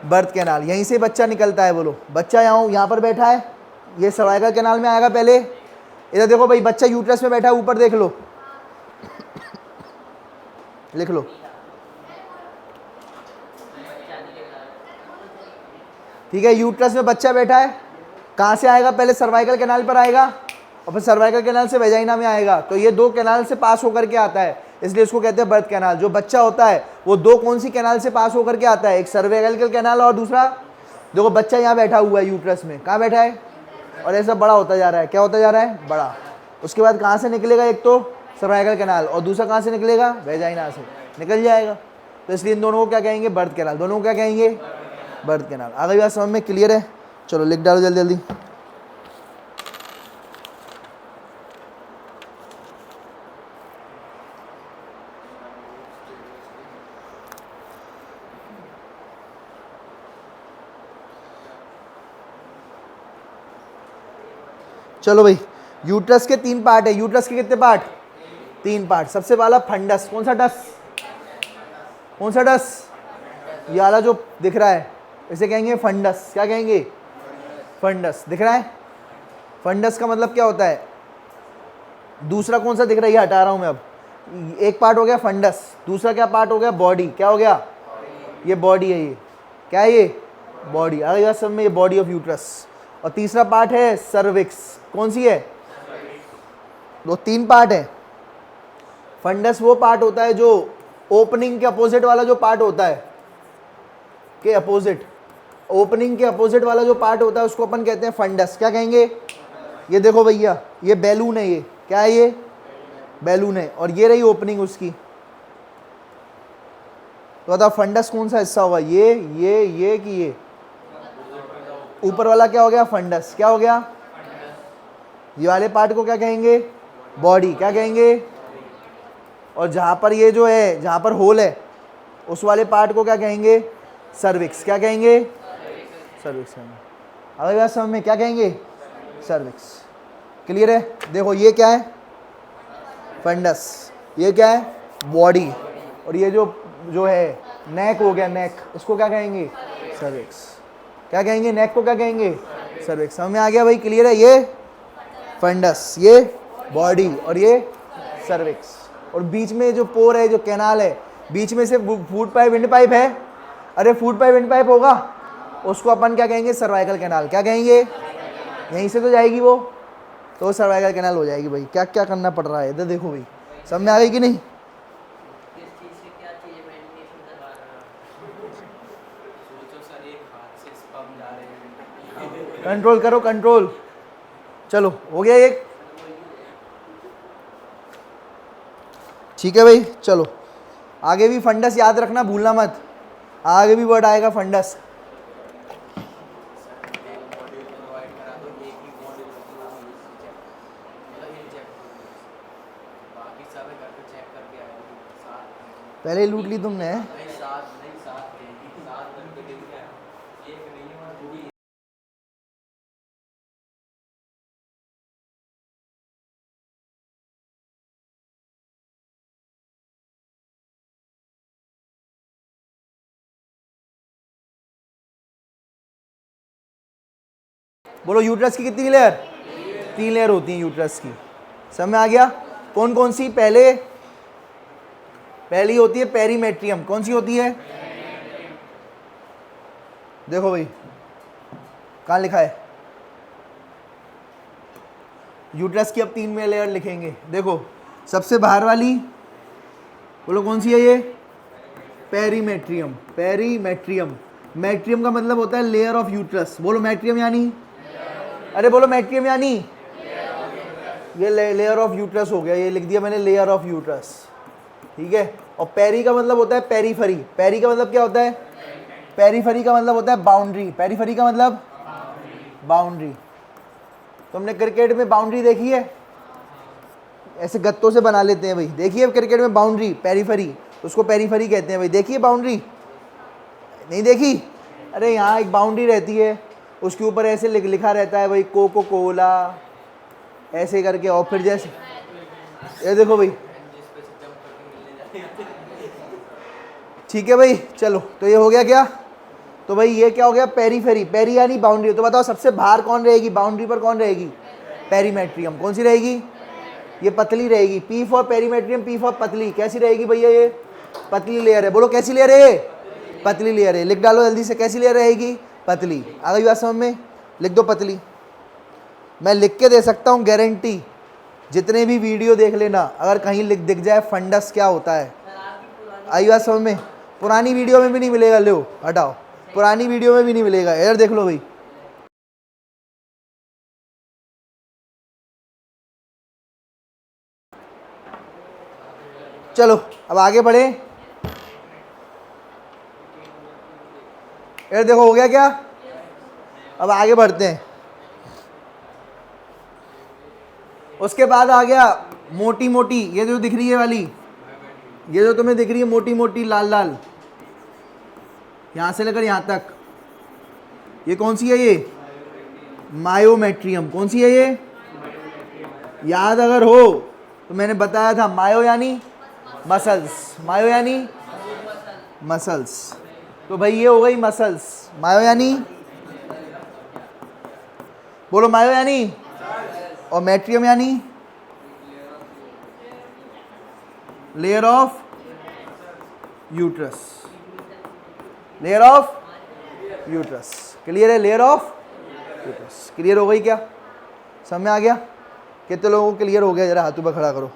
बर्थ कैनाल। यहीं से बच्चा निकलता है। बोलो बच्चा यहाँ पर बैठा है, ये सर्वाइकल कैनाल में आएगा पहले। इधर देखो भाई, बच्चा यूट्रस में बैठा है, ऊपर देख लो, लिख लो, ठीक है। यूट्रस में बच्चा बैठा है, कहाँ से आएगा, पहले सर्वाइकल कैनाल पर आएगा और फिर सर्वाइकल कैनाल से वेजाइना में आएगा। तो ये दो कैनाल से पास होकर के आता है, इसलिए इसको कहते हैं बर्थ कैनाल। जो बच्चा होता है वो दो कौन सी कैनाल से पास होकर के आता है, एक सर्वाइकल कैनाल और दूसरा, देखो बच्चा यहाँ बैठा हुआ है यूट्रस में, कहाँ बैठा है, और ऐसा बड़ा होता जा रहा है। क्या होता जा रहा है, बड़ा। उसके बाद कहाँ से निकलेगा, एक तो सर्वाइकल कैनाल और दूसरा कहाँ से निकलेगा, वेजाइना से निकल जाएगा। तो इसलिए इन दोनों को क्या कहेंगे, बर्थ कैनाल। दोनों को क्या कहेंगे, बर्थ कैनाल। आ गई बात समझ में, क्लियर है। चलो लिख डालो जल्दी जल्दी। चलो भाई, यूट्रस के 3 पार्ट है। यूट्रस के कितने पार्ट, 3 पार्ट। सबसे पहला फंडस, कौन सा डस, कौन सा डस, ये वाला जो दिख रहा है इसे कहेंगे फंडस। क्या कहेंगे, फंडस। दिख रहा है, फंडस का मतलब क्या होता है। दूसरा कौन सा दिख रहा है, ये हटा रहा हूं मैं अब। एक पार्ट हो गया फंडस, दूसरा क्या पार्ट हो गया, बॉडी। क्या हो गया, ये बॉडी है, ये क्या है, ये बॉडी। आ गया सब में, ये बॉडी ऑफ यूट्रस। और तीसरा पार्ट है सर्विक्स। कौन सी है, दो 3 पार्ट है। फंडस वो पार्ट होता है जो ओपनिंग के अपोजिट वाला जो पार्ट होता है, के अपोजिट, ओपनिंग के अपोजिट वाला जो पार्ट होता है उसको अपन कहते हैं फंडस। क्या कहेंगे, ये देखो भैया, ये बैलून है, ये क्या है, ये बैलून है, और ये रही ओपनिंग उसकी। तो बताओ फंडस कौन सा हिस्सा होगा, ये कि ये ऊपर वाला क्या हो गया, फंडस। क्या हो गया, ये वाले पार्ट को क्या कहेंगे, बॉडी। क्या कहेंगे, और जहां पर ये जो है, जहां पर होल है उस वाले पार्ट को क्या कहेंगे, सर्विक्स। क्या कहेंगे, सर्विक्स। अगर बात समझ में, क्या कहेंगे, सर्विक्स। क्लियर है। देखो ये क्या है, फंडस, ये क्या है, बॉडी, और ये जो है नेक हो गया, नेक, इसको क्या कहेंगे, सर्विक्स। क्या कहेंगे, नेक को क्या कहेंगे, सर्विक्स। समझ में आ गया भाई, क्लियर है। ये फंडस, ये बॉडी और ये सर्विक्स। और बीच में जो पोर है, जो कैनाल है, बीच में से फूड पाइप विंड पाइप है। अरे फूड पाइप विंड पाइप होगा, उसको अपन क्या कहेंगे, सर्वाइकल कैनाल। क्या कहेंगे, यहीं से तो जाएगी वो, तो सर्वाइकल कैनाल हो जाएगी भाई। क्या क्या करना पड़ रहा है इधर देखो भाई, समझ में आ गई कि नहीं। कंट्रोल करो, कंट्रोल। चलो हो गया एक, ठीक है भाई। चलो आगे भी फंडस याद रखना, भूलना मत, आगे भी वर्ड आएगा फंडस। पहले ही लूट ली तुमने। बोलो यूट्रस की कितनी लेयर, 3 लेयर होती हैं यूट्रस की। समझ में आ गया। कौन कौन सी, पहली होती है पेरीमेट्रियम। कौन सी होती है, देखो भाई कहाँ लिखा है, यूट्रस की अब 3 में लेयर लिखेंगे। देखो सबसे बाहर वाली, बोलो कौन सी है ये, पेरीमेट्रियम। पेरीमेट्रियम, मैट्रियम का मतलब होता है लेयर ऑफ यूट्रस। बोलो मैट्रियम यानी, अरे बोलो मैट्रियम यानी, ये लेयर ऑफ यूट्रस हो गया, ये लिख दिया मैंने, लेयर ऑफ यूट्रस, ठीक है। और पेरी का मतलब होता है पेरीफरी। पेरी का मतलब क्या होता है, पेरीफेरी का मतलब होता है बाउंड्री, पेरीफेरी का मतलब बाउंड्री। तुमने क्रिकेट में बाउंड्री देखी है, ऐसे गत्तों से बना लेते हैं भाई, देखिए क्रिकेट में बाउंड्री, पेरीफेरी, उसको पेरीफेरी कहते हैं भाई। देखिए बाउंड्री, नहीं देखी? अरे यहाँ एक बाउंड्री रहती है, उसके ऊपर ऐसे लिखा रहता है भाई कोको कोला ऐसे करके, और फिर जैसे ये देखो भाई, ठीक है भाई। चलो तो ये हो गया क्या? तो भाई ये क्या हो गया? पेरीफेरी, पेरी यानी बाउंड्री। तो बताओ सबसे बाहर कौन रहेगी, बाउंड्री पर कौन रहेगी? पेरीमेट्रियम। कौन सी रहेगी? ये पतली रहेगी। P for perimetrium, P for पतली। कैसी रहेगी भैया? ये पतली लेयर है। बोलो कैसी लेयर है? पतली लेयर है। लिख डालो जल्दी से, कैसी लेयर रहेगी? पतली। आ गई बात समझ में? लिख दो पतली। मैं लिख के दे सकता हूँ गारंटी, जितने भी वीडियो देख लेना, अगर कहीं दिख जाए फंडस क्या होता है, आई बात समझ में? पुरानी वीडियो में भी नहीं मिलेगा, लो हटाओ, पुरानी वीडियो में भी नहीं मिलेगा। इधर देख लो भाई, चलो अब आगे बढ़े। इधर देखो, हो गया क्या? अब आगे बढ़ते हैं। उसके बाद आ गया मोटी मोटी, ये जो दिख रही है वाली, ये जो तुम्हें दिख रही है मोटी मोटी लाल लाल, यहां से लेकर यहां तक, ये कौन सी है? ये मायोमेट्रियम। कौन सी है ये? याद अगर हो तो मैंने बताया था, मायो यानी मसल्स, मायो यानी मसल्स। तो भाई ये हो गई मसल्स। मायो यानी, बोलो मायो यानी, और मेट्रियम यानी layer of uterus, layer of uterus. Clear है? Layer of uterus. क्लियर हो गई क्या? समझ में आ गया? कितने लोगों को क्लियर हो गया? जरा हाथों पर खड़ा करो।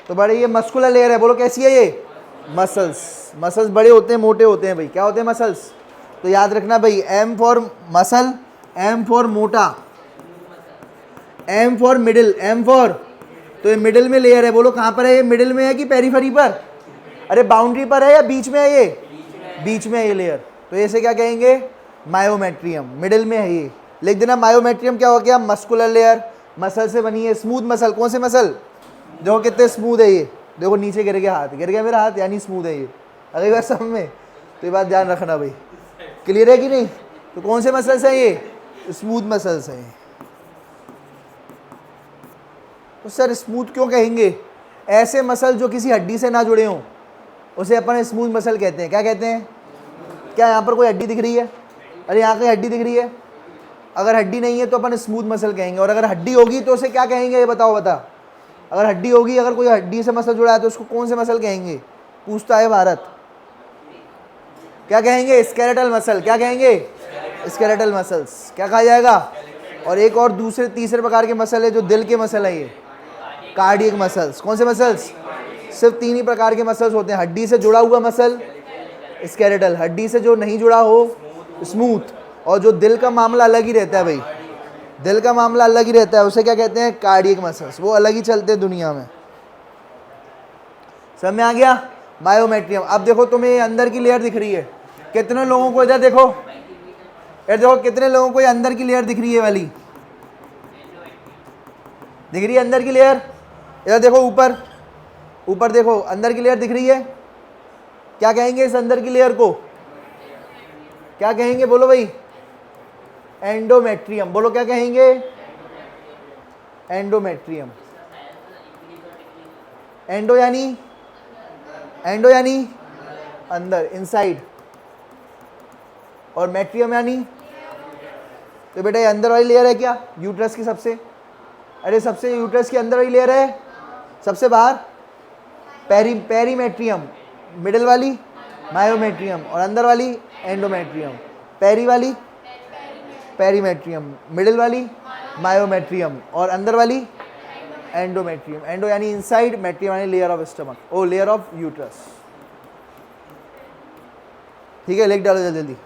तो बड़े ये मस्कुलर लेयर है। बोलो कैसी है ये? मसल्स। मसल्स बड़े होते हैं, मोटे होते हैं भाई। क्या होते हैं? मसल्स। तो याद रखना भाई, M for muscle, M for मोटा, M for middle, M for, तो ये मिडिल में लेयर है। बोलो कहाँ पर है ये? मिडिल में है कि पेरीफेरी पर? अरे बाउंड्री पर है या बीच में है? ये बीच में है ये लेयर। तो ऐसे क्या कहेंगे? मायोमेट्रियम। मिडिल में है ये। लिख देना मायोमेट्रियम क्या हो गया? मस्कुलर लेयर, मसल से बनी है। स्मूथ मसल, कौन से मसल? देखो कितने स्मूथ है ये, देखो नीचे गिर गया हाथ, गिर गया मेरा हाथ, यानी स्मूथ है ये। अगली बार समझ में? तो ये बात ध्यान रखना भाई। क्लियर है कि नहीं? तो कौन से मसल्स हैं ये? स्मूथ मसल्स हैं। तो सर स्मूथ क्यों कहेंगे? ऐसे मसल जो किसी हड्डी से ना जुड़े हों उसे अपन स्मूथ मसल कहते हैं। क्या कहते हैं? क्या यहाँ पर कोई हड्डी दिख रही है? अरे यहाँ कहीं हड्डी दिख रही है? अगर हड्डी नहीं है तो अपन स्मूथ मसल कहेंगे, और अगर हड्डी होगी तो उसे क्या कहेंगे? ये बताओ, बता। अगर हड्डी होगी, अगर कोई हड्डी से मसल जुड़ा है तो उसको कौन से मसल कहेंगे? पूछता है भारत। क्या कहेंगे? Skeletal muscle. क्या कहेंगे? Skeletal muscles. क्या कहा जाएगा? और एक और दूसरे तीसरे प्रकार के मसल है जो दिल के मसल है, ये कार्डियक मसल्स। कौन से मसल्स? सिर्फ 3 ही प्रकार के मसल्स होते हैं। हड्डी से जुड़ा हुआ मसल स्केलेटल, हड्डी से जो नहीं जुड़ा हो स्मूथ, और जो दिल का मामला अलग ही रहता है भाई, दिल का मामला अलग ही रहता है, उसे क्या कहते हैं? Cardiac muscles. वो अलग ही चलते हैं दुनिया में। समझ में आ गया? मायोमेट्रियम। अब देखो तुम्हें अंदर की लेयर दिख रही है। कितने लोगों को, इधर देखो, इधर देखो, कितने लोगों को ये अंदर की लेयर दिख रही है? वाली दिख रही है अंदर की लेयर? इधर देखो, ऊपर, ऊपर देखो, अंदर की लेयर दिख रही है। क्या कहेंगे इस अंदर की लेयर को? क्या कहेंगे? बोलो भाई। एंडोमेट्रियम। बोलो क्या कहेंगे? एंडोमेट्रियम। एंडो यानी, एंडो यानी अंदर, इनसाइड, और मेट्रियम यानी, तो बेटा ये अंदर वाली लेयर है क्या? यूट्रस की सबसे, अरे सबसे यूट्रस की अंदर वाली लेयर है, सबसे बाहर पेरीमेट्रियम, मिडिल वाली मायोमेट्रियम, और अंदर वाली एंडोमेट्रियम। पेरी वाली पेरीमेट्रियम, मिडिल वाली मायोमेट्रियम, और अंदर वाली एंडोमेट्रियम। एंडो यानी इनसाइड, मेट्रियम यानी layer of stomach, oh layer of uterus. ठीक है, लिख डालो जल्दी जल्दी।